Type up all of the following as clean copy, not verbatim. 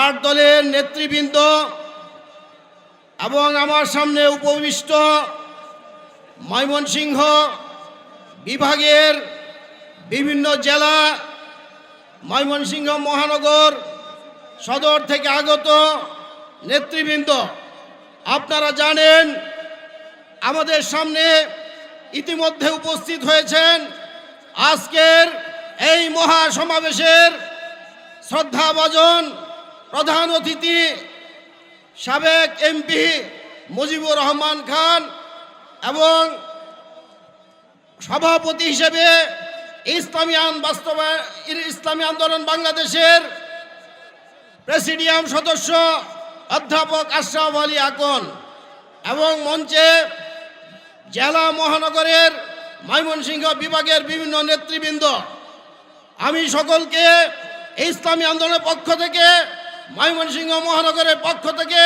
8 দলের নেতৃবৃন্দ এবং আমার সামনে উপবিষ্ট ময়মনসিংহ বিভাগের বিভিন্ন জেলা, ময়মনসিংহ মহানগর সদর থেকে আগত নেতৃবৃন্দ, আপনারা জানেন আমাদের সামনে ইতিমধ্যে উপস্থিত হয়েছেন আজকের এই মহাসমাবেশের শ্রদ্ধাভাজন প্রধান অতিথি সাবেক এমপি মুজিবুর রহমান খান এবং সভাপতি হিসেবে ইসলামী আন্দোলন বাংলাদেশের প্রেসিডিয়াম সদস্য অধ্যাপক আশরাফ আলী আকন এবং মঞ্চে জেলা মহানগরের ময়মনসিংহ বিভাগের বিভিন্ন নেতৃবৃন্দ, আমি সকলকে ইসলামী আন্দোলনের পক্ষ থেকে ময়মনসিংহ মহানগরের পক্ষ থেকে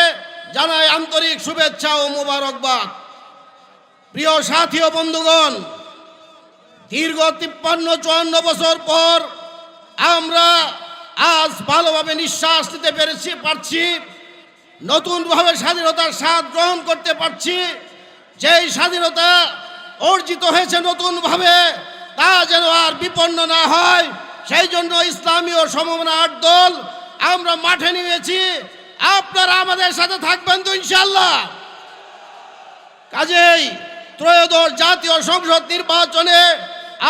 জানাই আন্তরিক শুভেচ্ছা ও মোবারকবাদ। প্রিয় সাথী ও বন্ধুগণ, দীর্ঘ 53-54 বছর পর আমরা আজ ভালোভাবে নিঃশ্বাস নিতে পারছি, নতুনভাবে স্বাধীনতার স্বাদ গ্রহণ করতে পারছি। যেই স্বাধীনতা অর্জিত হয়েছে নতুনভাবে, তা যেন আর বিপন্ন না হয়, সেই জন্য ইসলামী ও সমমনা 8 দল আমরা মাঠে নেমেছি। আপনারা আমাদের সাথে থাকবেন তো ইনশাআল্লাহ? কাজেই ত্রয়োদশ জাতীয় সংসদ নির্বাচনে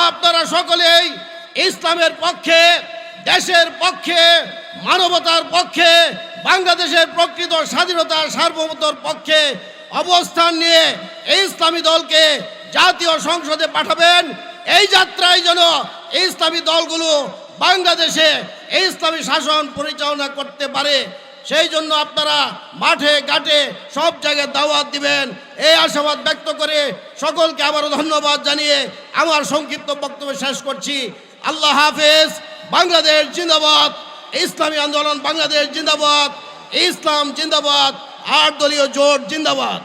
আপনারা সকলেই ইসলামের পক্ষে, দেশের পক্ষে, মানবতার পক্ষে, বাংলাদেশের প্রকৃত স্বাধীনতার সার্বভৌমত্বের পক্ষে অবস্থান নিয়ে এই ইসলামী দলকে জাতীয় সংসদে পাঠাবেন। এই যাত্রায় যেন ইসলামী দলগুলো বাংলাদেশে ইসলামী শাসন পরিচালনা করতে পারে, সেই জন্য আপনারা মাঠে ঘাটে সব জায়গায় দাওয়াত দিবেন, এই আশাবাদ ব্যক্ত করে সকলকে আবারও ধন্যবাদ জানিয়ে আমার সংক্ষিপ্ত বক্তব্য শেষ করছি। আল্লাহ হাফেজ। বাংলাদেশ জিন্দাবাদ, ইসলামী আন্দোলন বাংলাদেশ জিন্দাবাদ, ইসলাম জিন্দাবাদ, 8 দলীয় জোট জিন্দাবাদ।